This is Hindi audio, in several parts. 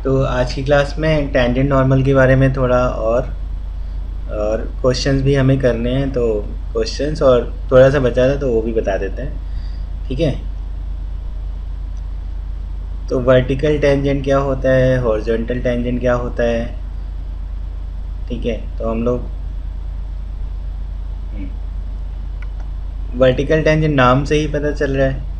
तो आज की क्लास में टेंजेंट नॉर्मल के बारे में थोड़ा और क्वेश्चंस भी हमें करने हैं, तो क्वेश्चंस और थोड़ा सा बचा था तो वो भी बता देते हैं। ठीक है, तो वर्टिकल टेंजेंट क्या होता है, हॉरिजॉन्टल टेंजेंट क्या होता है। ठीक है, तो हम लोग वर्टिकल टेंजेंट नाम से ही पता चल रहा है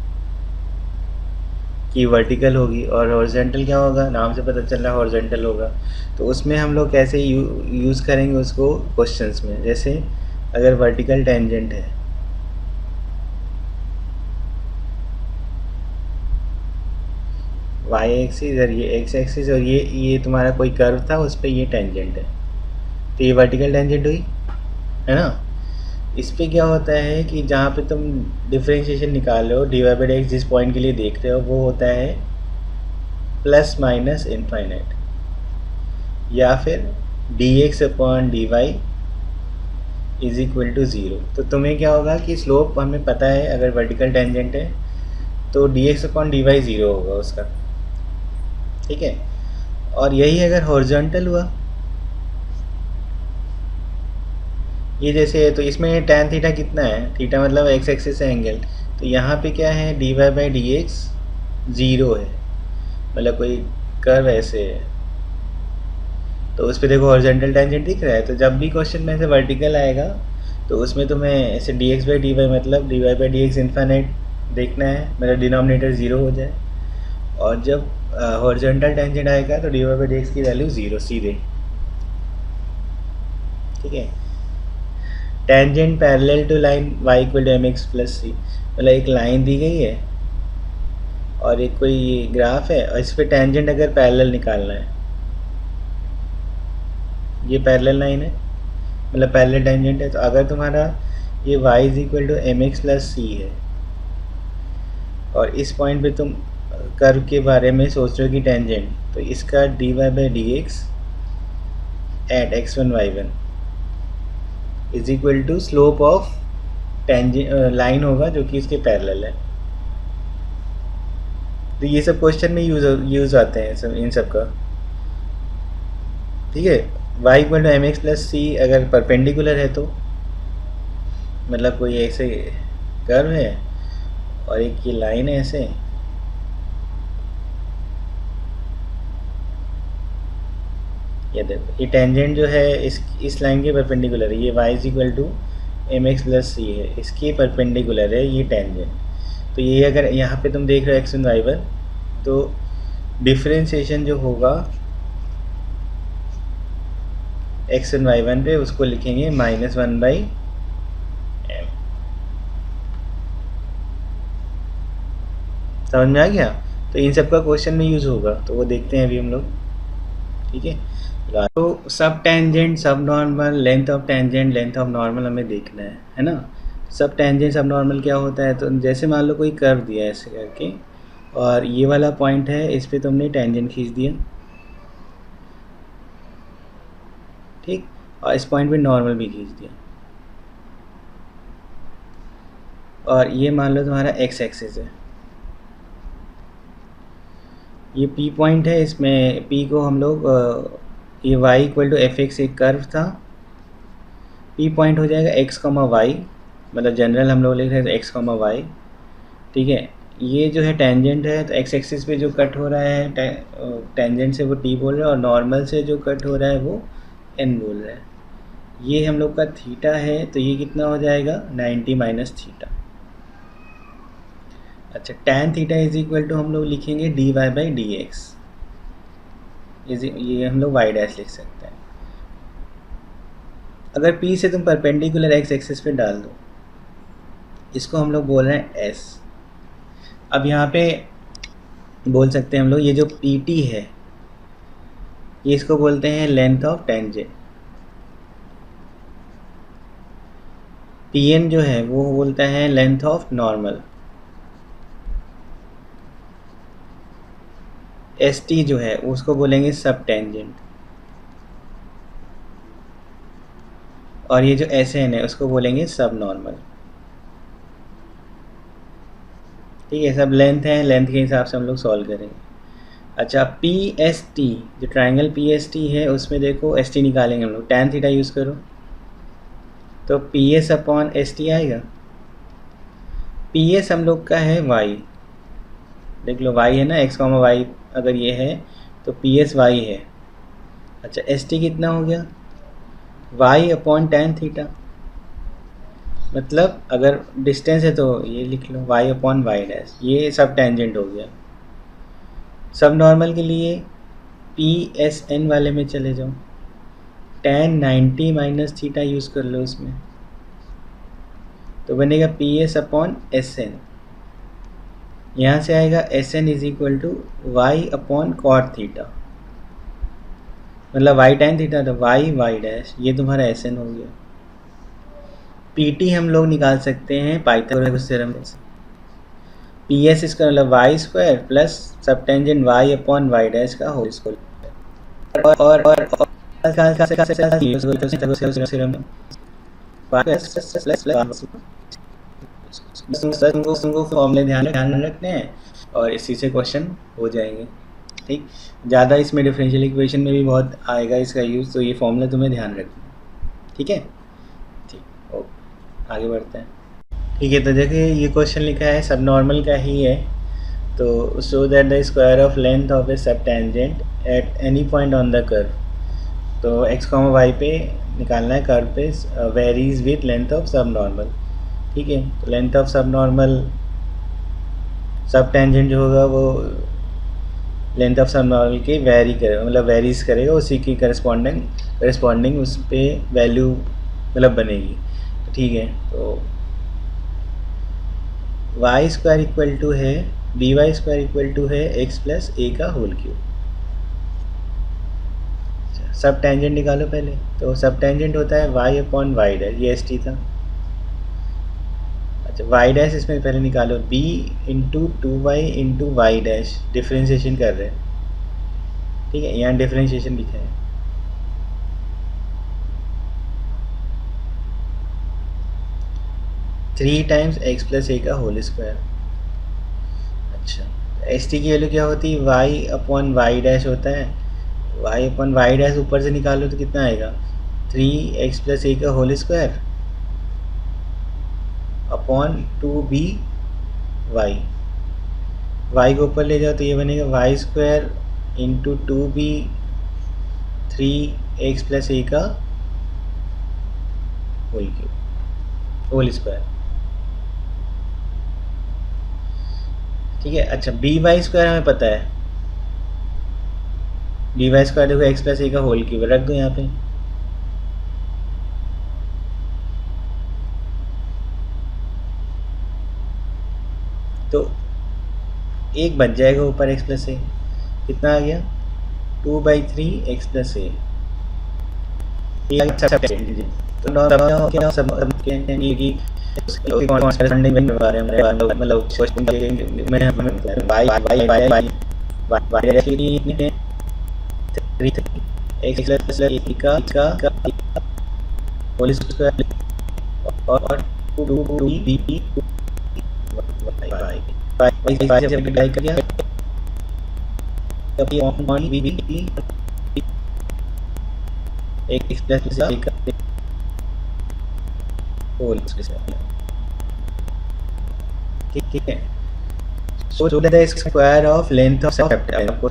कि वर्टिकल होगी, और हॉरिजॉन्टल क्या होगा, नाम से पता चल रहा है हॉरिजॉन्टल होगा। तो उसमें हम लोग कैसे यूज़ करेंगे उसको क्वेश्चंस में। जैसे अगर वर्टिकल टेंजेंट है, वाई एक्सिस और ये एक्स एक्सिस, और ये तुम्हारा कोई कर्व था, उस पर ये टेंजेंट है, तो ये वर्टिकल टेंजेंट हुई, है ना। इस पे क्या होता है कि जहाँ पे तुम डिफरेंशिएशन निकाल रहे हो, D Y by D X जिस पॉइंट के लिए देख रहे हो वो होता है प्लस माइनस इनफाइनाइट, या फिर D X upon D Y is equal to zero. तो तुम्हें क्या होगा कि स्लोप हमें पता है, अगर वर्टिकल टेंजेंट है तो D X upon D Y zero होगा उसका। ठीक है, और यही अगर हॉरिजॉन्टल हुआ, ये जैसे है, तो इसमें tan थीटा कितना है, थीटा मतलब एक्स एक्सिस है एंगल, तो यहाँ पे क्या है, D Y by D X zero है, मतलब कोई कर्व ऐसे है, तो उस पर देखो हॉरिजॉन्टल टेंजेंट दिख रहा है। तो जब भी क्वेश्चन में से वर्टिकल आएगा तो उसमें तुम्हें ऐसे d x by d y मतलब d Y by D x infinite देखना है, मतलब डिनोमिनेटर ज़ीरो हो जाए। और जब हॉरिजॉन्टल टेंजेंट आएगा तो D Y by D x की वैल्यू ज़ीरो सीधे। ठीक है, tangent parallel to line y equal to m x plus c, मतलब एक लाइन दी गई है और एक कोई ग्राफ है, और इस पर टेंजेंट अगर पैरेलल निकालना है, ये पैरेलल लाइन है मतलब पैरेलल टेंजेंट है, तो अगर तुम्हारा ये y is equal to m x plus c है और इस पॉइंट पे तुम कर्व के बारे में सोच रहे हो कि टेंजेंट, तो इसका D Y by D X at X one Y one is equal to slope of line होगा जो कि इसके पैरेलल है। तो ये सब क्वेश्चन में यूज आते हैं सब, इन सब का। ठीक है, y equal to m x plus c अगर परपेंडिकुलर है तो मतलब कोई ऐसे कर्व है और एक ये लाइन है ऐसे, ये देखो ये टेंजेंट जो है इस लाइन के परपेंडिकुलर है, ये y is equal to m x plus c है, इसके परपेंडिकुलर है ये टेंजेंट। तो ये अगर यहाँ पे तुम देख रहे हो एक्स वन वाई वन, तो डिफरेंशिएशन जो होगा एक्स वन वाई वन पे उसको लिखेंगे माइनस वन बाई एम। समझ में आ गया। तो इन सब का क्वेश्चन में यूज होगा, तो वो देखते हैं अभी हम लोग। ठीक है, तो सब टेंजेंट सब normal, length of tangent length of normal हमें देखना है ना। सब टेंजेंट सब नॉर्मल क्या होता है, तो जैसे मान लो कोई कर्व दिया है ऐसे करके, और ये वाला पॉइंट है, इस पे तुमने टेंजेंट खींच दिया, ठीक, और इस पॉइंट पे नॉर्मल भी खींच दिया, और ये मान लो तुम्हारा एक्स एक्सिस है, ये पी पॉइंट है, इसमें पी को हम लोग ये y equal to F X एक कर्व था, पी पॉइंट हो जाएगा x कॉमा वाई, मतलब जनरल हम लोग लिख रहे हैं x कॉमा वाई। ठीक है, ये जो है टेंजेंट है, तो x एक्सिस पे जो कट हो रहा है टेंजेंट से वो t बोल रहा है, और नॉर्मल से जो कट हो रहा है वो n बोल रहा है। ये हम लोग का थीटा है, तो ये कितना हो जाएगा 90 माइनस थीटा। अच्छा, tan theta is equal to हम लोग लिखेंगे D Y by D X, ये हम लोग वाई डैश लिख सकते हैं। अगर P से तुम परपेंडिकुलर एक्स एक्सिस पे डाल दो, इसको हम लोग बोल रहे हैं S। अब यहाँ पे बोल सकते हैं हम लोग, ये जो PT है ये इसको बोलते हैं लेंथ ऑफ टेंजेंट, PN जो है वो बोलता है लेंथ ऑफ नॉर्मल, ST जो है उसको बोलेंगे सब टेंजेंट, और ये जो SN है उसको बोलेंगे सब नॉर्मल। ठीक है, सब लेंथ है, लेंथ के हिसाब से हम लोग सॉल्व करेंगे। अच्छा पी एस टी, जो ट्राइंगल पी एस टी है उसमें देखो एस टी निकालेंगे हम लोग, tan थीटा यूज़ करो तो P S upon S T आएगा। पी एस हम लोग का है वाई, देख लो वाई है ना, एक्स कॉमा वाई अगर ये है तो पी एस वाई है। अच्छा एस टी कितना हो गया, वाई अपॉन tan थीटा, मतलब अगर डिस्टेंस है तो ये लिख लो वाई अपॉन वाई डैश, ये सब टेंजेंट हो गया। सब नॉर्मल के लिए पी एस एन वाले में चले जाओ, tan 90 माइनस थीटा यूज़ कर लो उसमें, तो बनेगा P S upon S N. यहाँ से आएगा S N is equal to Y upon cot theta, मतलब वाई tan थीटा तो वाई वाई डैश, ये तुम्हारा एस एन हो गया। पी टी हम लोग निकाल सकते हैं पाइथागोरस थ्योरम से, पी एस इसका मतलब Y square plus sub tangent Y upon Y dash का होल स्क्वायर, और फॉर्मूले ध्यान रखने हैं और इसी से क्वेश्चन हो जाएंगे। ठीक, ज़्यादा इसमें डिफरेंशियल इक्वेशन में भी बहुत आएगा इसका यूज़, तो ये फॉर्मूला तुम्हें ध्यान रखना है। ठीक है, ठीक, ओके आगे बढ़ते हैं। ठीक है, तो देखिए ये क्वेश्चन लिखा है सब नॉर्मल का ही है, तो show that the square of length of a sub tangent at any point on the curve, तो एक्स कॉमा वाई पे निकालना है, कर्व पे varies with length of sub normal. ठीक है, तो length of sub normal, sub tangent जो होगा वो लेंथ ऑफ सब नॉर्मल की वेरी करेगा, मतलब वेरीज करेगा, उसी की करस्पॉन्डिंग उस पर वैल्यू मतलब बनेगी। तो ठीक है, तो वाई स्क्वायर इक्वल टू है B Y square equal to है एक्स प्लस ए का होल क्यूब। सब टेंजेंट निकालो पहले, तो सब टेंजेंट होता है वाई अपॉन वाई डैश, ये एस टी था। अच्छा वाई डैश इसमें पहले निकालो, B into two Y into Y dash, differentiation कर रहे हैं। ठीक है, यहाँ डिफ्रेंशिएशन लिखा है। थ्री टाइम्स एक्स प्लस ए का होल स्क्वायर। अच्छा एस टी की वैल्यू क्या होती है, वाई अपॉन वाई डैश होता है, वाई अपॉन वाई डैश ऊपर से निकालो तो कितना आएगा, थ्री एक्स प्लस ए का whole square upon two b y, y को ऊपर ले जाओ तो ये बनेगा y square into two b three x plus ए का होल क्यूब होल स्क्वायर। ठीक है, अच्छा बी वाई स्क्वायर हमें पता है, बी वाई स्क्वायर देखो एक्स प्लस ए का होल क्यूब, रख दो यहाँ पे। तो एक बच जाएगा ऊपर एक्स प्लस ए, कितना आ गया, two by three x plus a. ठीक है, so that the square of length of subtangent,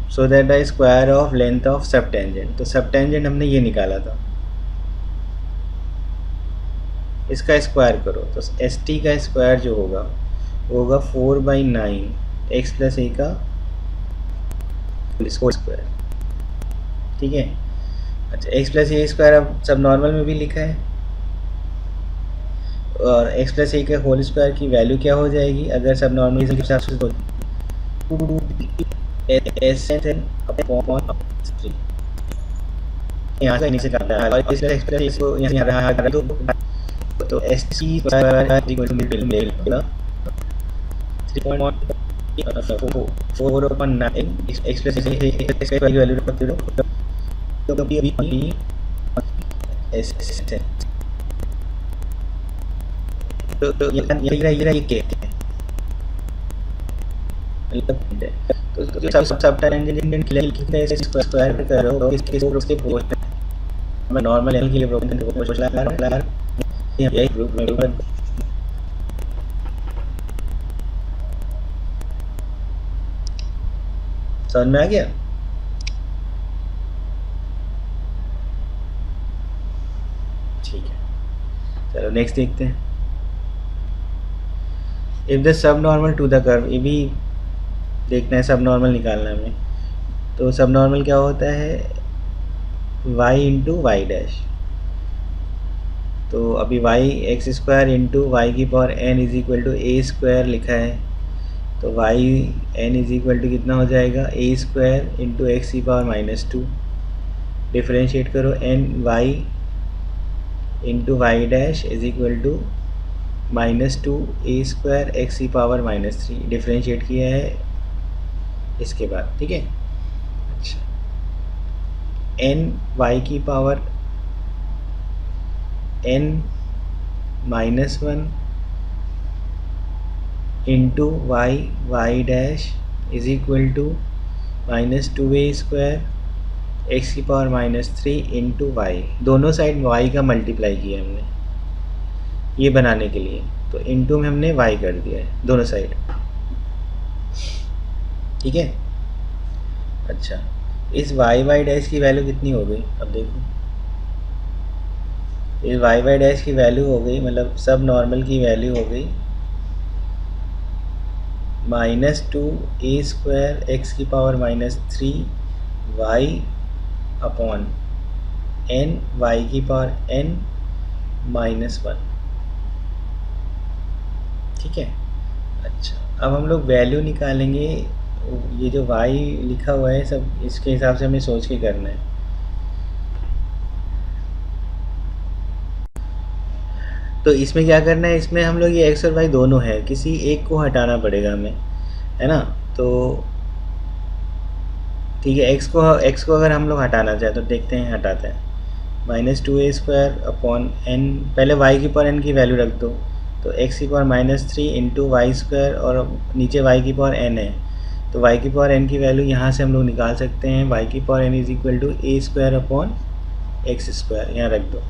so that the square of length of subtangent, तो subtangent हमने ये निकाला था, इसका स्क्वायर करो तो एस टी का स्क्वायर जो होगा वो होगा 4/9 एक्स प्लस ए का स्क्वायर। ठीक है, अच्छा एक्स प्लस ए स्क्वायर अब सब नॉर्मल में भी लिखा है, और एक्स प्लस ए के होल स्क्वायर की वैल्यू क्या हो जाएगी अगर सब नॉर्मल के हिसाब से, यहाँ से नीचे काटना है और इस एक्स प्लस को यहाँ रहा तो S T square equal to 3.4/9 X plus A square की वैल्यू रखते हो तो बी एस तो ये के मतलब तो सब टेंजेंट स्क्वायर करो इसके नॉर्मल एल के लिए प्रोपोर्शनल यही ग्रुप में समझ में आ गया। ठीक है, चलो नेक्स्ट देखते हैं। If the sub normal to the curve, ये भी देखना है, सब नॉर्मल निकालना है हमें। तो सब नॉर्मल क्या होता है, y इंटू वाई डैश। तो अभी y x square into y की power n is equal to a square लिखा है, तो y n is equal to कितना हो जाएगा, ए स्क्वायर इंटू एक्स की पावर -2। डिफ्रेंशिएट करो, n y into Y dash is equal to -2 a square x की पावर -3। डिफ्रेंशिएट किया है इसके बाद, ठीक है। अच्छा, n y की power n -1 into Y dash is equal to -2a square x की पावर -3 इंटू वाई। दोनों साइड y का मल्टीप्लाई किया हमने ये बनाने के लिए, तो इंटू में हमने y कर दिया है दोनों साइड, ठीक है। अच्छा, इस y डैश की वैल्यू कितनी हो गई, अब देखो, इस y डैश की वैल्यू हो गई, मतलब सब नॉर्मल की वैल्यू हो गई -2a स्क्वायर एक्स की power -3 y upon n y की पावर n -1, ठीक है। अच्छा, अब हम लोग वैल्यू निकालेंगे, ये जो y लिखा हुआ है सब इसके हिसाब से हमें सोच के करना है। तो इसमें क्या करना है, इसमें हम लोग ये x और y दोनों है, किसी एक को हटाना पड़ेगा हमें, है ना। तो ठीक है, x को अगर हम लोग हटाना चाहें तो देखते हैं, हटाते हैं। -2a स्क्वायर अपॉन n, पहले y की पावर n की वैल्यू रख दो, तो x की पावर -3 इंटू वाई स्क्वायर, और नीचे y की पावर n है, तो y की पावर n की वैल्यू यहाँ से हम लोग निकाल सकते हैं। y की power n is equal to a square upon x square, यहाँ रख दो,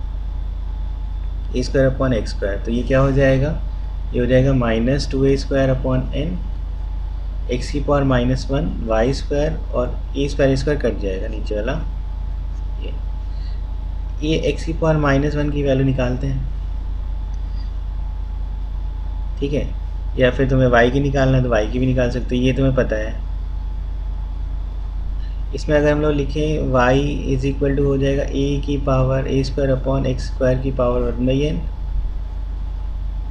a square upon x square. तो ये क्या हो जाएगा, ये हो जाएगा -2a square upon n X की पावर -1 वाई स्क्वायर, और ए स्क्वायर कट जाएगा नीचे वाला, ये एक्स की पावर -1 की वैल्यू निकालते हैं, ठीक है। या फिर तुम्हें y की निकालना है तो y की भी निकाल सकते हो, ये तुम्हें पता है। इसमें अगर हम लोग लिखें y इज इक्वल टू हो जाएगा a की power a square upon x square की पावर 1/n,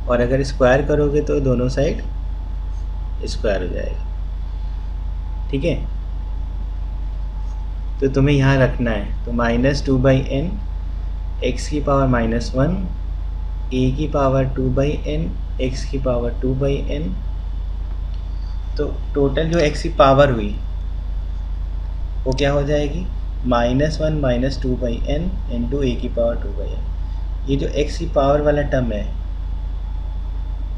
और अगर स्क्वायर करोगे तो दोनों साइड स्क्वायर हो जाएगा, ठीक है। तो तुम्हें यहाँ रखना है, तो -2/n एक्स की पावर -1 a की पावर 2/n एक्स की पावर 2/n। तो टोटल जो x की पावर हुई वो क्या हो जाएगी, -1 -2/n इंटू a की पावर 2/n। ये जो x की पावर वाला टर्म है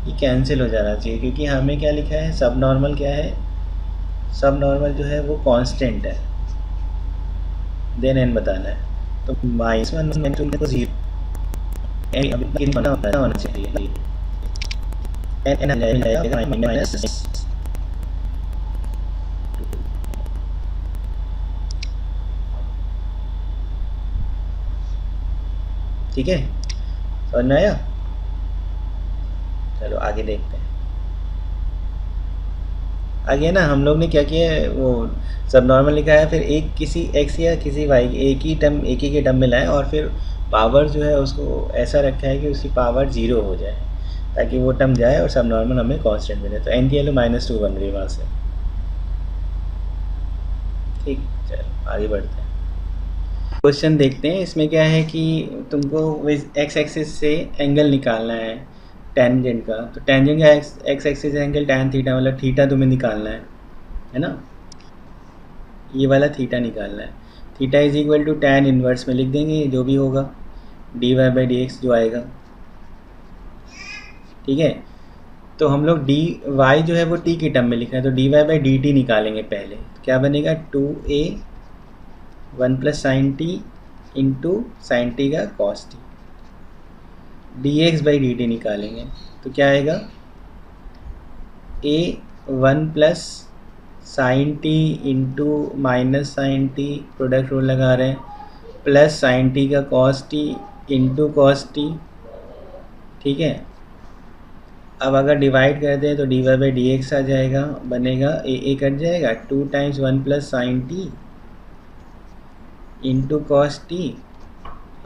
ये कैंसिल हो जाना चाहिए, क्योंकि हमें क्या लिखा है, सब नॉर्मल क्या है, सब नॉर्मल जो है वो कांस्टेंट है, देन n बताना है। तो -1 को 0 अभी होना चाहिए, n जाएगा माइनस, ठीक है, समझ में आया। चलो आगे देखते हैं। आगे ना हम लोग ने क्या किया है, वो सब नॉर्मल लिखा है, फिर एक किसी x या किसी y एक ही के टर्म में लाए, और फिर पावर जो है उसको ऐसा रखा है कि उसकी पावर 0 हो जाए, ताकि वो टर्म जाए और सब नॉर्मल हमें कांस्टेंट मिले। तो n की वैल्यू -2 बन रही है वहाँ से, ठीक। चलो आगे बढ़ते हैं, क्वेश्चन देखते हैं। इसमें क्या है कि तुमको एक्स एक्सिस से एंगल निकालना है टेंजेंट का, तो टेंजेंट का X axis angle tan theta, मतलब थीटा तुम्हें निकालना है ना, ये वाला थीटा निकालना है। Theta is equal to tan inverse में लिख देंगे, जो भी होगा dy/dx जो आएगा, ठीक है। तो हम लोग डी वाई जो है वो टी की टर्म में लिख रहे हैं, तो D Y by d t निकालेंगे पहले। क्या बनेगा 2a 1 plus sine T into sine t का cos t. D x by d t निकालेंगे तो क्या आएगा a 1 plus sine T into minus sine t, product rule लगा रहे हैं, प्लस साइन टी का cos t into cos t. ठीक है, अब अगर डिवाइड कर दें तो D Y by D x आ जाएगा, बनेगा ए कट जाएगा 2 times 1 plus sine T into cos T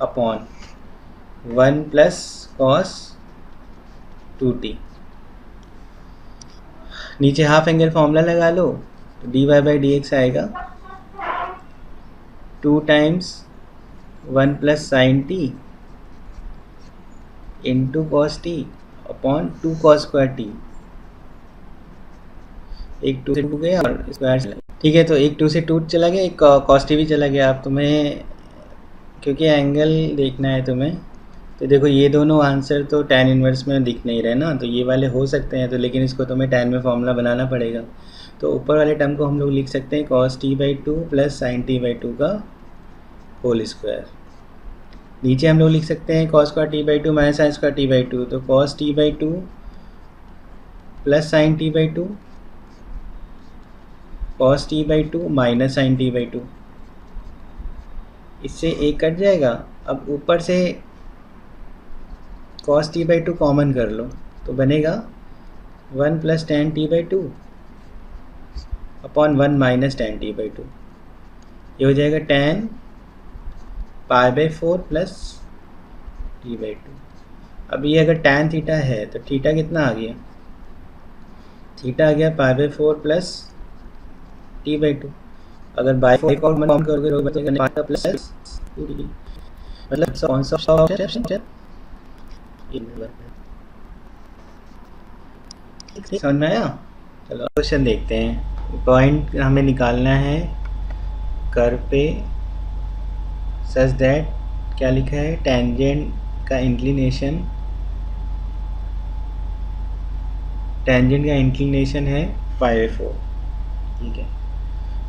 upon 1 plus cos 2t। नीचे हाफ एंगल फॉर्मूला लगा लो, तो D Y by D X आएगा 2 times 1 plus sine T into cos T upon 2 cos square T. एक 2 से 2 गया और स्क्वायर चला गया। ठीक है, तो एक 2 से 2 चला गया, एक कॉस टी भी चला गया। अब तुम्हें क्योंकि एंगल देखना है तुम्हें, तो देखो ये दोनों आंसर तो tan इनवर्स में दिख नहीं रहे ना, तो ये वाले हो सकते हैं, तो लेकिन इसको तुम्हें tan में फॉर्मूला बनाना पड़ेगा। तो ऊपर वाले टर्म को हम लोग लिख सकते हैं cos t by 2 plus sine T by 2 का होल स्क्वायर। नीचे हम लोग लिख सकते हैं cos square T by 2 minus sine square T by 2, तो cos t by 2 plus sine T by 2 cos t by 2 minus sine T by 2। इससे एक कट जाएगा। अब ऊपर से cos t बाई 2 कॉमन कर लो, तो बनेगा 1 plus tan t by 2 upon 1 minus tan t by 2। ये हो जाएगा tan pi by 4 plus T by 2। अब ये अगर tan थीटा है तो थीटा कितना आ गया, थीटा आ गया pi by 4 plus T by 2। अगर बाई 4 कॉमन करोगे तो बचेगा पाई प्लस 2t। मतलब कौन सा ऑप्शन समझ में आया? चलो क्वेश्चन देखते हैं। पॉइंट हमें निकालना है कर्व पे सच दैट, क्या लिखा है, टेंजेंट का इंक्लिनेशन, टेंजेंट का इंक्लिनेशन है पाई बाई 4। ठीक है,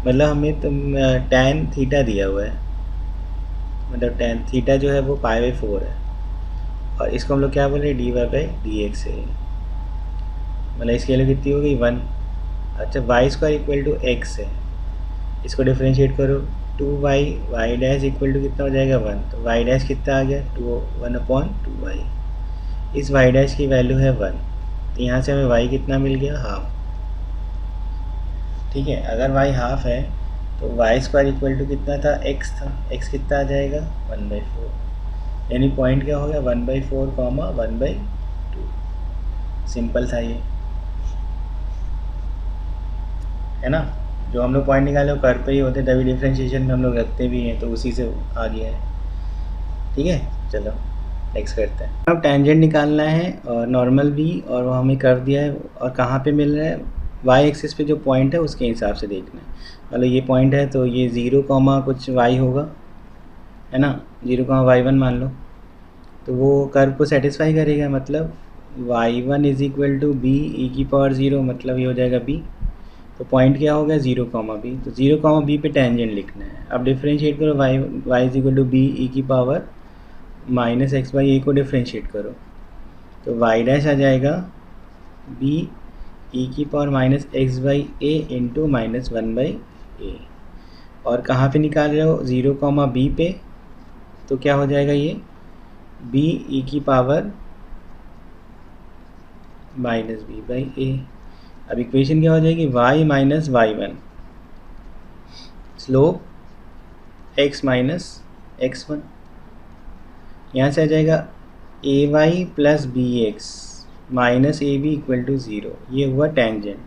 मतलब हमें tan थीटा दिया हुआ है, मतलब tan थीटा जो है वो पाई बाई 4 है, और इसको हम लोग क्या बोल रहे हैं D Y by D X है, मतलब इसकी वैल्यू कितनी हो गई 1। अच्छा, Y square equal to X है, इसको डिफ्रेंशिएट करो 2y Y dash equal to कितना हो जाएगा 1, तो वाई डैश कितना आ गया 1 अपॉन 2y। इस वाई डैश की वैल्यू है 1, तो यहाँ से हमें y कितना मिल गया, हाफ। ठीक है, अगर y हाफ है तो वाई स्क्वायर इक्वल टू कितना था, x था, x कितना आ जाएगा 1/4, यानी पॉइंट क्या हो गया 1/4 कॉमा 1/2। सिंपल था ये, है ना। जो हम लोग पॉइंट निकाले वो कर्व पे ही होते, तभी डिफ्रेंशिएशन में हम लोग रखते भी हैं, तो उसी से आ गया है। ठीक है, चलो नेक्स्ट करते हैं। अब टेंजेंट निकालना है और नॉर्मल भी, और वो हमें कर्व दिया है और कहाँ पे मिल रहा है, वाई एक्सिस पे जो पॉइंट है उसके हिसाब से देखना है। मतलब ये पॉइंट है तो ये 0 कॉमा कुछ y होगा, है ना, 0 कॉमा y1 मान लो, तो वो कर्व को सेटिस्फाई करेगा। मतलब y1 is equal to B E की पावर 0, मतलब ये हो जाएगा b। तो पॉइंट क्या हो गया 0 कॉमा बी, तो 0 कॉमा बी पे टेंजेंट लिखना है। अब डिफ्रेंशिएट करो y is equal to B E की power minus X by A को डिफ्रेंशिएट करो, तो y डैश आ जाएगा b ई की power minus X by A into minus 1/a। और कहाँ पे निकाल रहे हो 0 कॉमा बी पे, तो क्या हो जाएगा ये b ई की power minus b by A. अब इक्वेशन क्या हो जाएगी y minus y1, slope x minus x1। यहाँ से आ जाएगा ay plus B X minus A B equal to 0, ये हुआ टेंजेंट।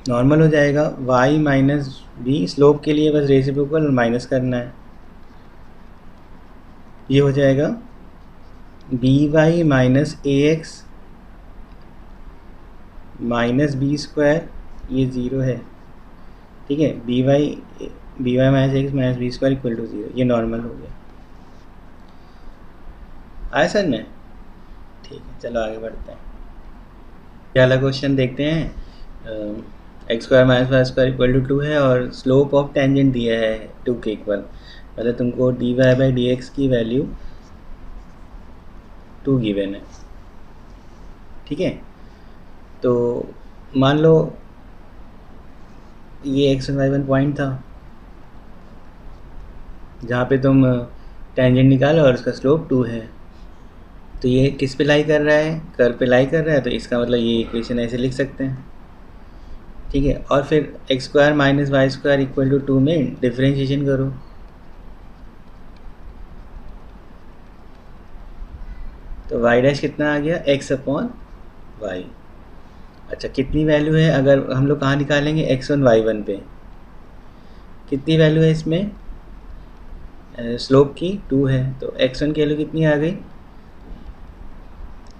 नॉर्मल हो जाएगा y माइनस बी, स्लोप के लिए बस रेसिप्रोकल और माइनस करना है, ये हो जाएगा B Y minus A X minus B square, ये 0 है। ठीक है, B Y minus X minus B square equal to 0, ये नॉर्मल हो गया। आया सर ने? ठीक है, चलो आगे बढ़ते हैं। ये वाला क्वेश्चन देखते हैं। X square minus Y square equal to 2 है और स्लोप ऑफ टेंजेंट दिया है 2 के इक्वल, मतलब तुमको D Y by D x की वैल्यू 2 गिवन है। ठीक है, तो मान लो ये एक्स वाई वन पॉइंट था जहाँ पे तुम टेंजेंट निकालो और उसका स्लोप 2 है। तो ये किस पे लाई कर रहा है, कर्व पे लाई कर रहा है, तो इसका मतलब ये इक्वेशन ऐसे लिख सकते हैं। ठीक है, और फिर X square minus Y square equal to 2 में डिफ्रेंशिएशन करो। तो वाई डैश कितना आ गया, एक्स अपॉन वाई। अच्छा, कितनी वैल्यू है, अगर हम लोग कहाँ निकालेंगे, एक्स वन वाई वन पे कितनी वैल्यू है इसमें, स्लोप की 2 है, तो एक्स वन की वैल्यू कितनी आ गई,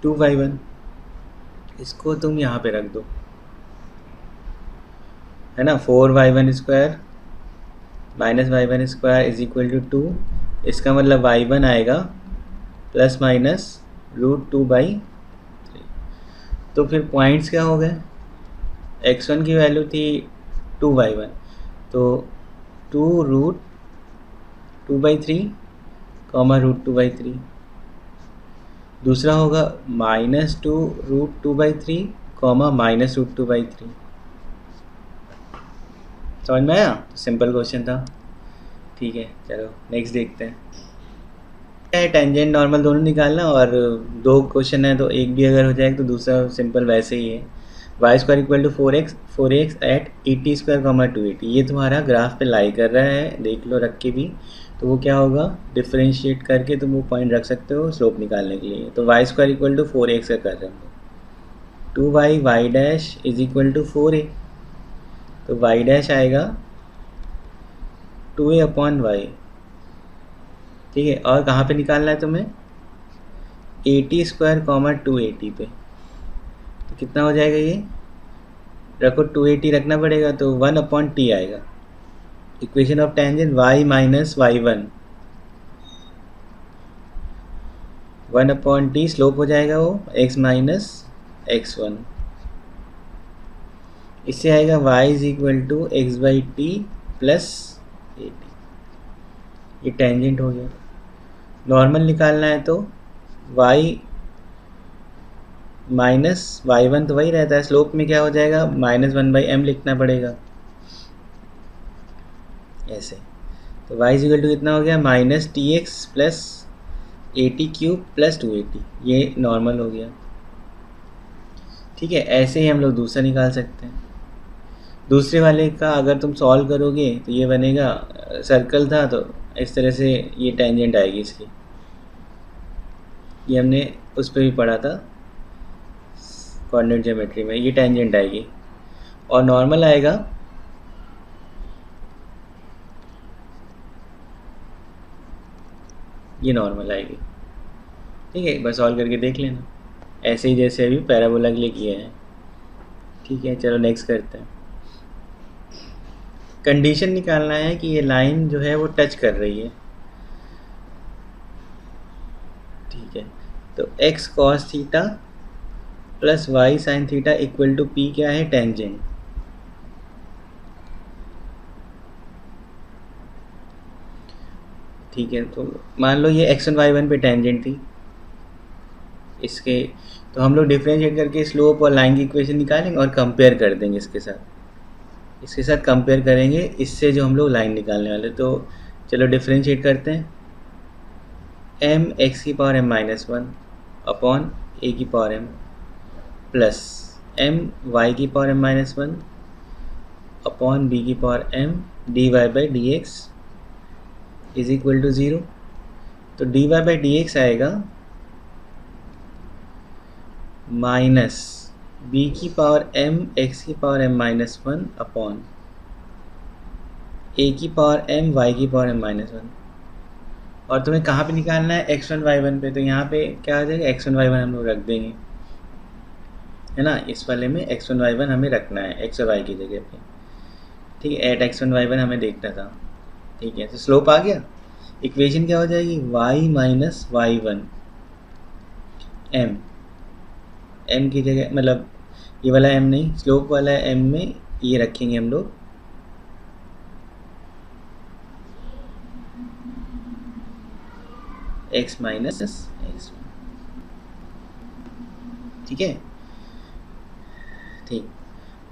2 वाई वन। इसको तुम यहाँ पे रख दो, है ना, 4 Y one square minus Y one square is equal to 2। इसका मतलब वाई वन आएगा प्लस माइनस √2/3। तो फिर पॉइंट्स क्या हो गए, एक्स वन की वैल्यू थी 2 वाई वन, तो 2√2/3 कॉमा √2/3। दूसरा होगा -2√2/3 कॉमा -√2/3। समझ में आया, सिंपल क्वेश्चन था। ठीक है, चलो नेक्स्ट देखते हैं। टेंजेंट नॉर्मल दोनों निकालना, और 2 क्वेश्चन है तो एक भी अगर हो जाए तो दूसरा सिंपल वैसे ही है। Y square equal to 4x at 80 square comma 280। ये तुम्हारा ग्राफ पे लाई कर रहा है, देख लो रख के भी, तो वो क्या होगा, डिफ्रेंशिएट करके तुम वो पॉइंट रख सकते हो स्लोप निकालने के लिए। तो Y square equal to 4x का कर रहे हैं, 2y Y dash is equal to 4a। तो वाई डैश आएगा 2a अपॉन वाई। ठीक है, और कहाँ पे निकालना है तुम्हें, 80 स्क्वायर कॉमा 280 पे। तो कितना हो जाएगा, ये रखो 280 रखना पड़ेगा, तो 1/t आएगा। Equation of tangent y minus Y one, 1/t slope हो जाएगा वो x माइनस x1। इससे आएगा y is equal to x/t plus 80। ये टेंजेंट हो गया। नॉर्मल निकालना है तो y माइनस वाई वन तो वही रहता है, स्लोप में क्या हो जाएगा, -1/m लिखना पड़ेगा ऐसे। तो y इज इक्वल टू कितना हो गया, -tx प्लस 80³ प्लस 280। ये नॉर्मल हो गया। ठीक है, ऐसे ही हम लोग दूसरा निकाल सकते हैं। दूसरे वाले का अगर तुम सॉल्व करोगे तो ये बनेगा, सर्कल था तो इस तरह से ये टेंजेंट आएगी इसकी। ये हमने उस पर भी पढ़ा था कोऑर्डिनेट ज्योमेट्री में, ये टेंजेंट आएगी। और नॉर्मल आएगा ये नॉर्मल आएगी। ठीक है, बस सॉल्व करके देख लेना, ऐसे ही जैसे अभी पैराबोला के लिए किए हैं। ठीक है, चलो नेक्स्ट करते हैं। कंडीशन निकालना है कि ये लाइन जो है वो टच कर रही है। ठीक है, तो x cos theta plus y sin theta equal to p क्या है, टेंजेंट। ठीक है, तो मान लो ये x1 y1 पे टेंजेंट थी इसके, तो हम लोग डिफ्रेंशिएट करके स्लोप और लाइन की इक्वेशन निकालेंगे और कंपेयर कर देंगे इसके साथ कंपेयर करेंगे इससे जो हम लोग लाइन निकालने वाले। तो चलो डिफ्रेंशिएट करते हैं। m x की power m minus 1 upon a की power m plus m y की power m minus 1 upon b की power m dy by D X is equal to 0। तो dy बाई डी एक्स आएगा माइनस b की पावर m x की power m minus 1 upon a की पावर m y की पावर m माइनस 1। और तुम्हें कहाँ पे निकालना है, x1 y1 पे। तो यहाँ पे क्या आ जाएगा, x1 y1 हम लोग रख देंगे, है ना। इस वाले में x1 y1 हमें रखना है x और y की जगह पे। ठीक है, एट x1 y1 हमें देखना था। ठीक है, तो स्लोप आ गया। इक्वेशन क्या हो जाएगी, y minus Y one m की जगह, मतलब ये वाला m नहीं, स्लोप वाला m में ये रखेंगे हम लोग x माइनस x, ठीक है। ठीक,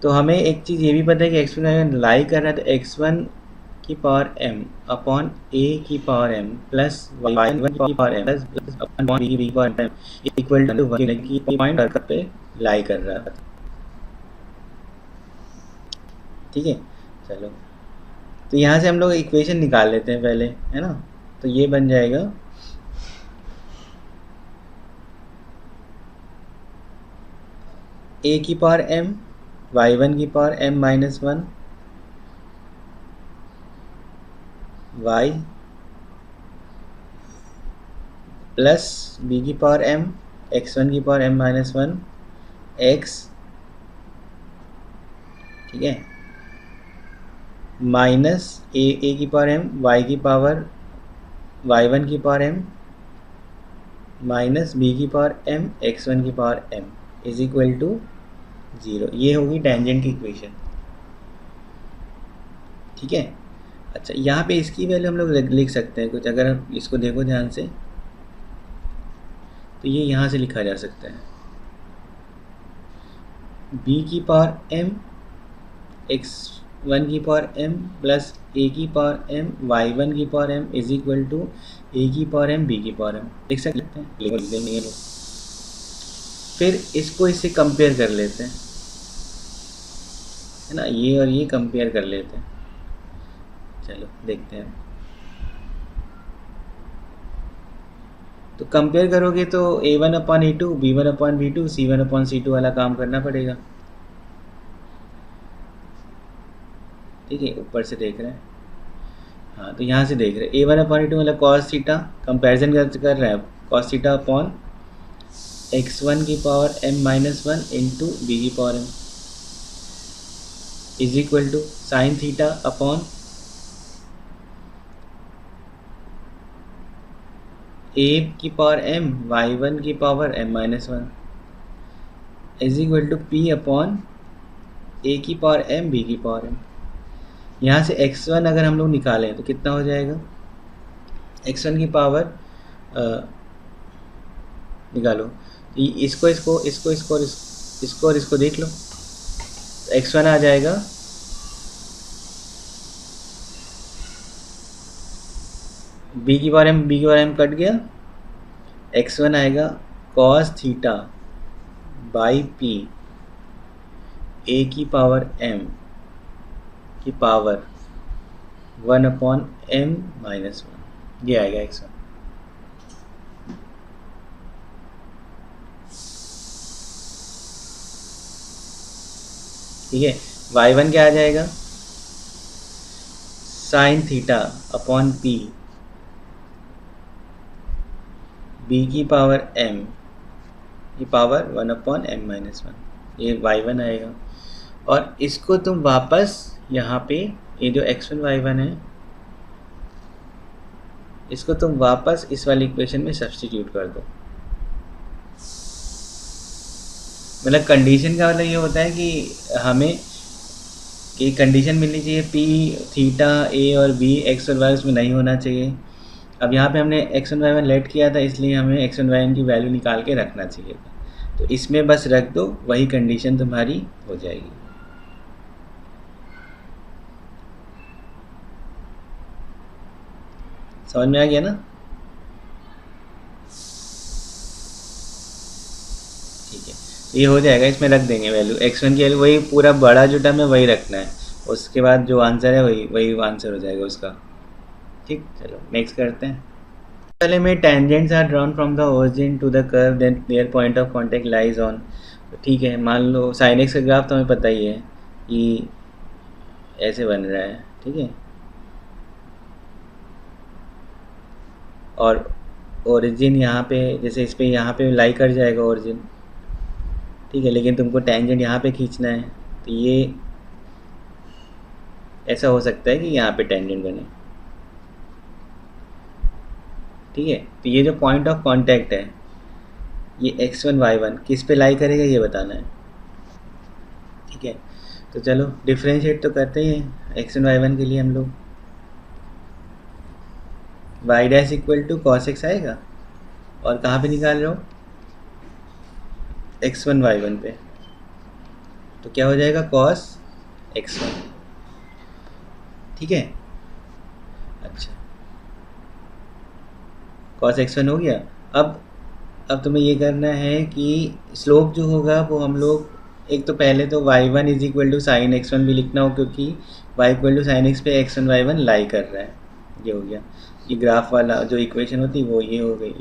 तो हमें एक चीज़ ये भी पता है कि x1 लाई कर रहा है, तो x1 की पावर m अपॉन a की पावर m प्लस y1 की power m plus upon b की पावर m इक्वल टू 1 की पॉइंट सर्कल पे लाई कर रहा है, ठीक है। चलो, तो यहाँ से हम लोग इक्वेशन निकाल लेते हैं पहले, है ना। तो ये बन जाएगा a की पावर m, y1 की power m minus 1, y plus b की पावर m, x1 की पावर m माइनस 1, x, ठीक है, माइनस a की पावर m, y की पावर y1 की पावर m माइनस b की पावर m, x1 की power m is equal to 0। ये होगी टेंजेंट की इक्वेशन, ठीक है। अच्छा, यहाँ पे इसकी वैल्यू हम लोग लिख सकते हैं कुछ, अगर आप इसको देखो ध्यान से तो ये यहाँ से लिखा जा सकता है b की पावर m, x1 की पावर m प्लस a की पावर m, y1 की power m is equal to a की पावर m, b की पावर m लिख सकते हैं, लिख देंगे लोग। फिर इसको इससे कंपेयर कर लेते हैं, है ना, ये और ये कंपेयर कर लेते हैं। चलो देखते हैं, तो कंपेयर करोगे तो a1 upon a2, b1 upon b2, c1 upon c2 वाला काम करना पड़ेगा, ठीक है। ऊपर से देख रहे हैं, हाँ, तो यहाँ से देख रहे हैं a1 अपॉन a2 मतलब cos थीटा, कंपेरिजन कर रहे हैं cos थीटा अपॉन x1 की power m minus 1 into B की power m is equal to sine theta upon a की पावर m, y1 की power m minus 1 is equal to p upon a की पावर m, b की पावर m। यहाँ से x1 अगर हम लोग निकालें तो कितना हो जाएगा, x1 की पावर निकालो, इसको इसको इसको इसको और इसको और इसको देख लो, तो x1 आ जाएगा b की पावर m कट गया, x1 आएगा cos theta by p a की पावर m की पावर 1 अपॉन m माइनस 1, ये आएगा x1। ठीक है, y1 क्या आ जाएगा, sine theta upon p b की पावर m की पावर 1 अपॉन m माइनस 1, ये y1 आएगा। और इसको तुम वापस यहाँ पे, ये जो x1 y1 है, इसको तुम वापस इस वाली इक्वेशन में सब्स्टिट्यूट कर दो। मतलब कंडीशन का मतलब ये होता है कि हमें कि कंडीशन मिलनी चाहिए p थीटा a और b x और y उसमें नहीं होना चाहिए। अब यहाँ पे हमने x1 y1 लेट किया था, इसलिए हमें x1 y1 की वैल्यू निकाल के रखना चाहिए था, तो इसमें बस रख दो, वही कंडीशन तुम्हारी हो जाएगी। समझ में आ गया ना। ठीक है, ये हो जाएगा, इसमें रख देंगे वैल्यू, x1 की वैल्यू वही पूरा बड़ा जो टर्म है वही रखना है, उसके बाद जो आंसर है वही आंसर हो जाएगा उसका। ठीक, चलो नेक्स्ट करते हैं। पहले में tangents are drawn from the origin to the curve then their point of contact lies on. तो ठीक है, मान लो साइन एक्स का ग्राफ तो हमें पता ही है कि ऐसे बन रहा है, ठीक है, और ओरिजिन यहाँ पे, जैसे इस पे यहाँ पे लाई कर जाएगा ओरिजिन, ठीक है, लेकिन तुमको टेंजेंट यहाँ पे खींचना है, तो ये ऐसा हो सकता है कि यहाँ पे टेंजेंट बने, ठीक है। तो ये जो पॉइंट ऑफ कांटेक्ट है, ये x1 y1 किस पे लाई करेगा ये बताना है। ठीक है, तो चलो डिफ्रेंशिएट तो करते ही हैं एक्स एंड वाई वन के लिए हम लोग। Y dash equal to cos x आएगा, और कहाँ पे निकाल रहे हो, एक्स वन वाई वन पे, तो क्या हो जाएगा कॉस एक्स वन। ठीक है, अच्छा कॉस एक्स वन हो गया। अब तुम्हें ये करना है कि स्लोप जो होगा वो हम लोग एक तो पहले तो y one is equal to sine x one भी लिखना हो, क्योंकि y equal to sine x पे x one Y one lie कर रहा है। ये हो गया, ये ग्राफ वाला जो इक्वेशन होती है वो ये हो गई,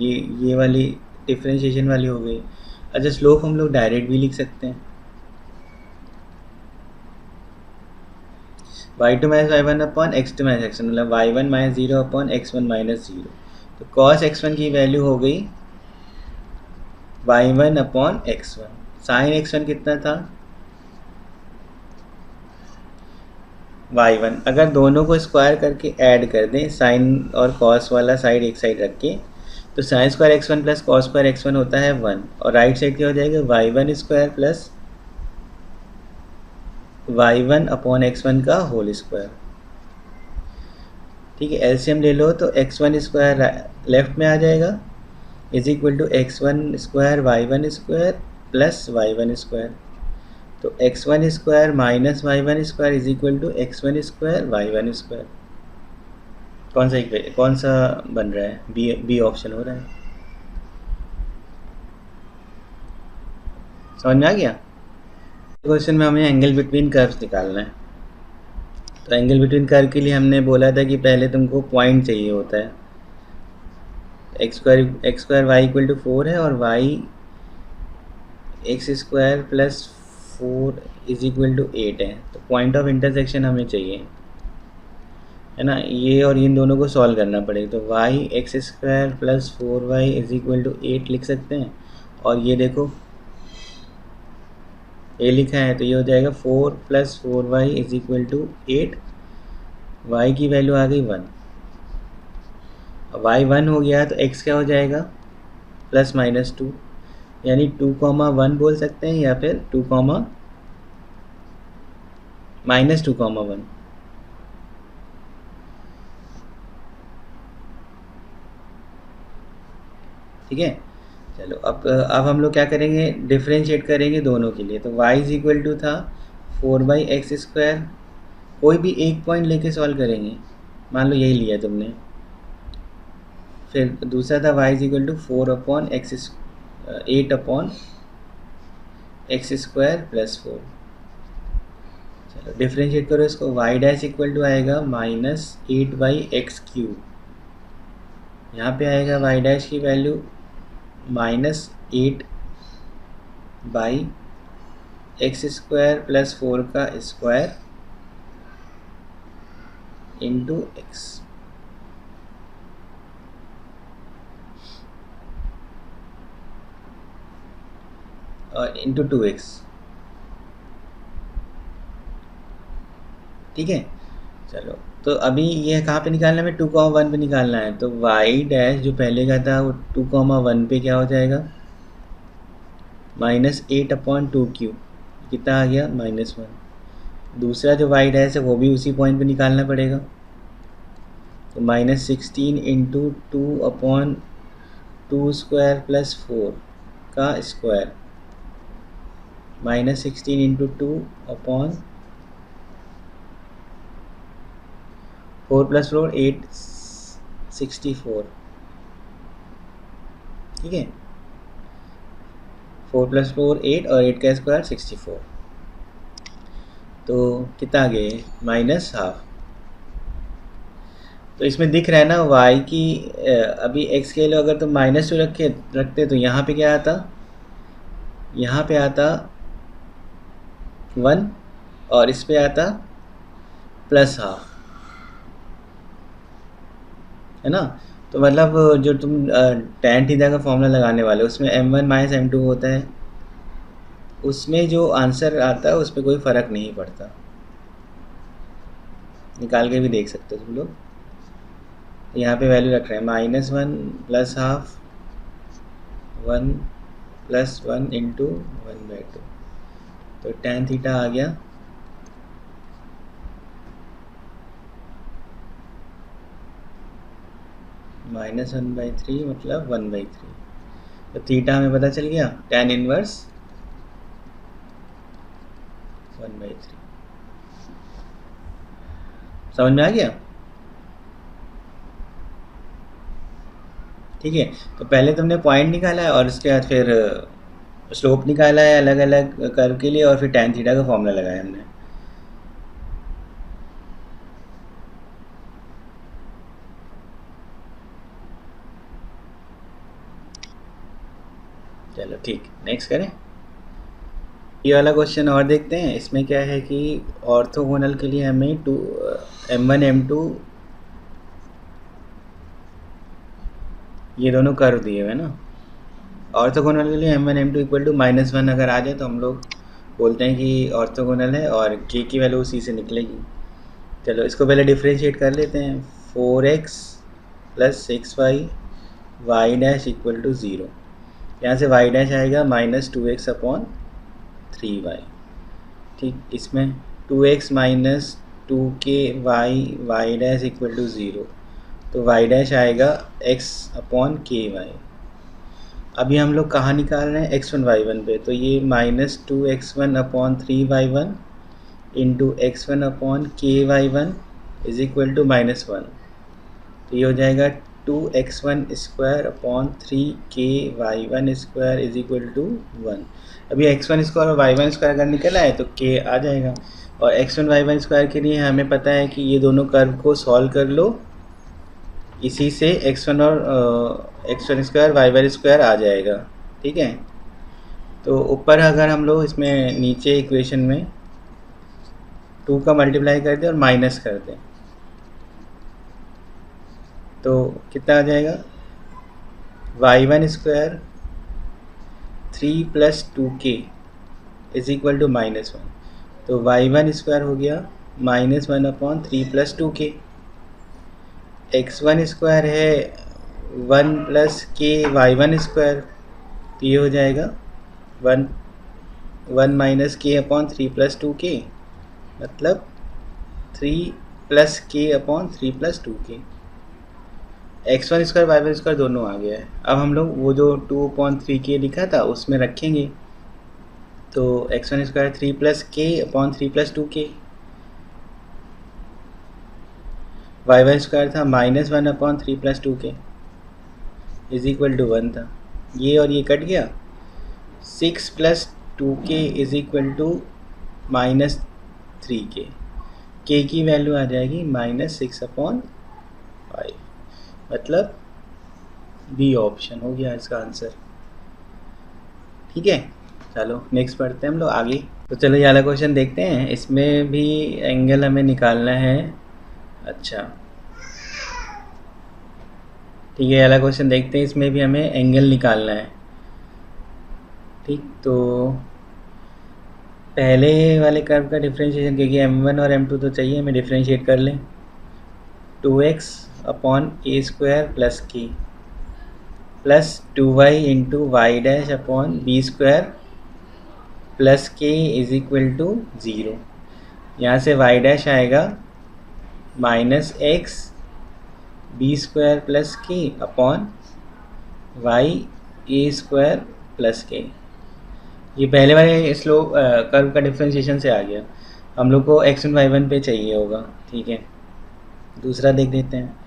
ये वाली डिफ्रेंशिएशन वाली हो गई। अच्छा स्लोप हम लोग डायरेक्ट भी लिख सकते हैं, y two minus Y one upon x two minus x one, मतलब Y one minus zero upon x one minus zero. तो कॉस एक्स वन की वैल्यू हो गई y one upon x one. Sine x one कितना था, वाई वन। अगर दोनों को स्क्वायर करके ऐड कर दें, साइन और कॉस वाला साइड एक साइड रख के, तो sine square x one plus cos square x one होता है वन, और राइट साइड क्या हो जाएगा y one square plus y one upon x one का होल स्क्वायर। ठीक है, एलसीएम ले लो तो एक्स वन स्क्वायर लेफ्ट में आ जाएगा is equal to x one square y one square plus y one square. तो x one square minus Y one square is equal to x one square y one square. कौन सा बन रहा है, बी ऑप्शन हो रहा है। समझ में आ गया। क्वेश्चन में हमें एंगल बिटवीन कर्व्स निकालना है, तो एंगल बिटवीन कर्व के लिए हमने बोला था कि पहले तुमको पॉइंट चाहिए होता है। X square y equal to 4 है, और y x square plus 4 is equal to 8 है, तो पॉइंट ऑफ इंटरसेक्शन हमें चाहिए, है ना। ये और इन दोनों को सॉल्व करना पड़ेगा, तो y x square plus 4y is equal to 8 लिख सकते हैं, और ये देखो ये लिखा है, तो ये हो जाएगा 4 plus 4y is equal to 8। y की वैल्यू आ गई 1, y 1 हो गया तो x क्या हो जाएगा प्लस माइनस 2, यानी 2,1 बोल सकते हैं, या फिर 2, माइनस 2,1। ठीक है, चलो अब हम लोग क्या करेंगे, डिफ्रेंशिएट करेंगे दोनों के लिए। तो y इज इक्वल टू था 4/x स्क्वायर, कोई भी एक पॉइंट लेके सॉल्व करेंगे, मान लो यही लिया तुमने। फिर दूसरा था y is equal to 8 upon x square plus 4। चलो डिफ्रेंशिएट करो इसको, y डैश इक्वल टू आएगा -8/x क्यूब, यहाँ पे आएगा y डैश की वैल्यू -8/x स्क्वायर प्लस 4 का स्क्वायर इंटू एक्स। और इंटू 2x। ठीक है, चलो तो अभी ये कहाँ पे निकालना है, 2,1 पे निकालना है। तो y डैश जो पहले का था वो 2,1 पे क्या हो जाएगा, -8/2 कितना आ गया -1। दूसरा जो y डैश है वो भी उसी पॉइंट पे निकालना पड़ेगा, तो -16 इंटू 2/2 स्क्वायर प्लस 4 का स्क्वायर, -16 इंटू 2/4 प्लस 4 864। ठीक है, 4 प्लस 4 8 और 8 का स्क्वायर 64, तो कितना आ गया -12। तो इसमें दिख रहा है ना y की अभी x के लिए अगर तो -2 रखते तो यहाँ पे क्या आता, यहाँ पे आता 1 और इस पे आता +12, है ना। तो मतलब जो तुम tan थीटा का फॉर्मूला लगाने वाले उसमें m1 - m2 होता है, उसमें जो आंसर आता है उस पर कोई फ़र्क नहीं पड़ता, निकाल के भी देख सकते हो तुम लोग। यहाँ पे वैल्यू रख रहे हैं -1 +12 1 +1 इंटू 1/2, तो tan थीटा आ गया -1/3 मतलब 1/3। तो थीटा हमें पता चल गया, tan इनवर्स 1/3। समझ में आ गया? ठीक है, तो पहले तुमने पॉइंट निकाला है और उसके बाद फिर स्लोप निकाला है अलग अलग कर्व के लिए, और फिर tan थीटा का फॉर्मूला लगाया हमने। चलो ठीक, नेक्स्ट करें। ये वाला क्वेश्चन और देखते हैं। इसमें क्या है कि ऑर्थोगोनल के लिए हमें m1 m2 ये दोनों कर्व दिए हुए ना। ऑर्थोगोनल के लिए m1 m2 इक्वल टू -1 अगर आ जाए तो हम लोग बोलते हैं कि ऑर्थोगोनल है और k की वैल्यू उसी से निकलेगी। चलो इसको पहले डिफ्रेंशिएट कर लेते हैं। 4x + 6y y dash equal to 0। यहाँ से y डैश आएगा -2x/3y। ठीक, इसमें 2x - 2k y dash equal to 0, तो y डैश आएगा x/ky। अभी हम लोग कहाँ निकाल रहे हैं? x1 y1 पे, तो ये -2x1/3y1 into x1/ky1 is equal to -1। तो ये हो जाएगा 2x1²/3ky1² इज इक्वल टू 1। अभी x1² और y1² अगर निकल आए तो k आ जाएगा। और x1 y1² के लिए हमें पता है कि ये दोनों कर्व को सॉल्व कर लो, इसी से x1 और x1² y1² आ जाएगा। ठीक है, तो ऊपर अगर हम लोग इसमें नीचे इक्वेशन में 2 का मल्टीप्लाई कर दें और माइनस कर दें तो कितना आ जाएगा? y1² 3 + 2k is equal to -1। तो y1² हो गया -1/3 + 2k। x1² है 1 + k y1², तो ये हो जाएगा 1 -k/3 + 2k, मतलब 3 + k/3 + 2k। x1² y1² दोनों आ गया है। अब हम लोग वो जो 2/3k लिखा था उसमें रखेंगे, तो x1² 3 + k/3 + 2k, y1² था -1/3 + 2k इज इक्वल टू 1 था। ये और ये कट गया। 6 + 2k is equal to -3k। k की वैल्यू आ जाएगी -6/5, मतलब बी ऑप्शन हो गया इसका आंसर। ठीक है, चलो नेक्स्ट पढ़ते हैं हम लोग आगे। तो चलो ये वाला क्वेश्चन देखते हैं। इसमें भी एंगल हमें निकालना है। अच्छा ठीक है, ये वाला क्वेश्चन देखते हैं। इसमें भी हमें एंगल निकालना है। ठीक, तो पहले वाले कर्व का डिफरेंशिएशन, क्योंकि m1 और m2 तो चाहिए हमें, डिफरेंशिएट कर लें। 2x/a² + k plus 2y into y dash upon b² plus k is equal to 0। यहाँ से y डैश आएगा -x b² plus k upon y a² plus k। ये पहले वाले स्लोप कर्व का डिफ्रेंशिएशन से आ गया। हम लोग को x1 y1 पे चाहिए होगा। ठीक है, दूसरा देख देते हैं।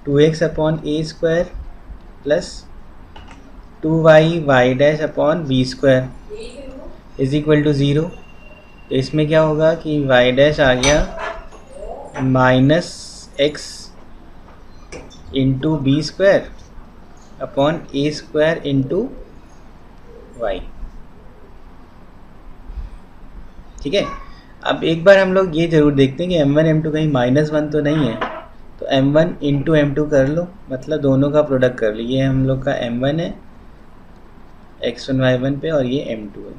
2x/a² plus 2y y dash upon b² is equal to 0। तो इसमें क्या होगा कि y डैश आ गया -x into b² upon a² into y। ठीक है, अब एक बार हम लोग ये ज़रूर देखते हैं कि m1 m2 कहीं -1 तो नहीं है। तो m1 इंटू m2 कर लो, मतलब दोनों का प्रोडक्ट कर लो। ये हम लोग का m1 है x1 y1 पे, और ये m2 है।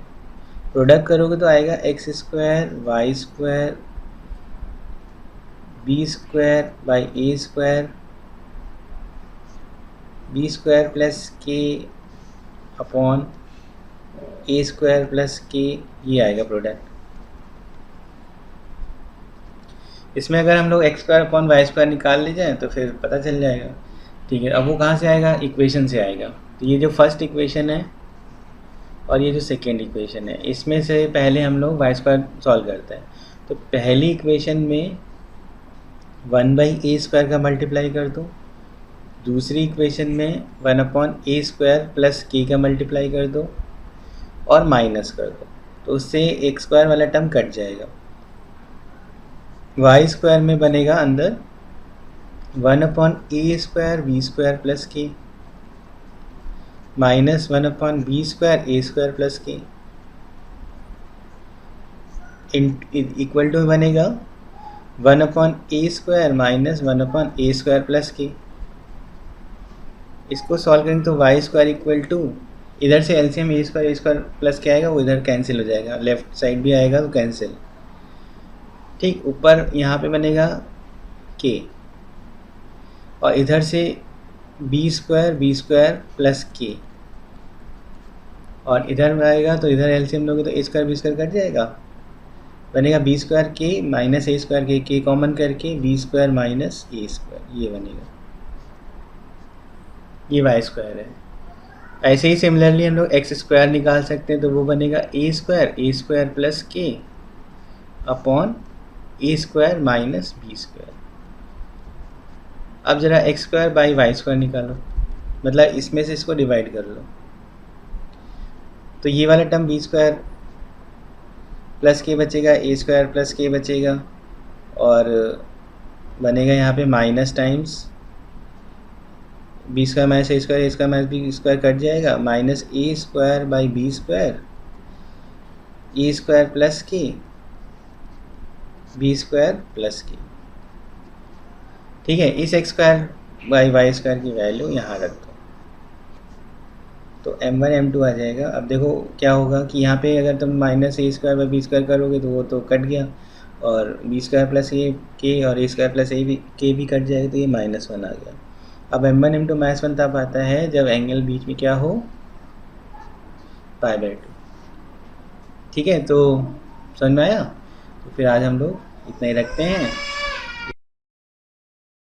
प्रोडक्ट करोगे तो आएगा x² y² b² a² b² plus k upon a square plus k, ये आएगा प्रोडक्ट। इसमें अगर हम लोग x square upon y square निकाल ले जाएँ तो फिर पता चल जाएगा। ठीक है, अब वो कहाँ से आएगा, इक्वेशन से आएगा। तो ये जो फर्स्ट इक्वेशन है और ये जो सेकेंड इक्वेशन है, इसमें से पहले हम लोग वाई स्क्वायर सॉल्व करते हैं। तो पहली इक्वेशन में 1/a² का मल्टीप्लाई कर दो, दूसरी इक्वेशन में 1/a² प्लस k का मल्टीप्लाई कर दो और माइनस कर दो, तो उससे x स्क्वायर वाला टर्म कट जाएगा। वाई स्क्वायर में बनेगा अंदर 1/a² b² plus k minus 1/b² a² plus k equal to बनेगा 1/a² minus 1/a² plus k। इसको सॉल्व करेंगे तो वाई स्क्वायर इक्वल टू, इधर से एलसीएम a² प्लस के आएगा, वो इधर कैंसिल हो जाएगा, लेफ्ट साइड भी आएगा तो कैंसिल। ठीक, ऊपर यहाँ पे बनेगा k और इधर से b² प्लस k और इधर में आएगा तो इधर एलसीएम लोगे तो a² b² कट जाएगा, बनेगा b² k minus a² k common करके b² माइनस a², ये बनेगा, ये वाई स्क्वायर है। ऐसे ही सिमिलरली हम लोग एक्स स्क्वायर निकाल सकते हैं, तो वो बनेगा a² plus k upon a² minus b²। अब ज़रा x² बाई y² निकालो, मतलब इसमें से इसको डिवाइड कर लो, तो ये वाला टर्म b² प्लस k बचेगा, a² प्लस k बचेगा और बनेगा यहाँ पे minus times b² minus a² minus b² cut जाएगा, minus a² by b² a² plus k b² plus k। ठीक है, इस x² बाई y² की वैल्यू यहाँ रख दो, तो m1 m2 आ जाएगा। अब देखो क्या होगा कि यहाँ पे अगर तुम माइनस a² बाई b² करोगे तो वो तो कट गया, और b² प्लस a k और a² प्लस a भी k भी कट जाएगा, तो ये -1 आ गया। अब m1 m2 -1 तब आता है जब एंगल बीच में क्या हो, π/2। ठीक है, तो समझ में आया? तो फिर आज हम लोग इतना ही रखते हैं।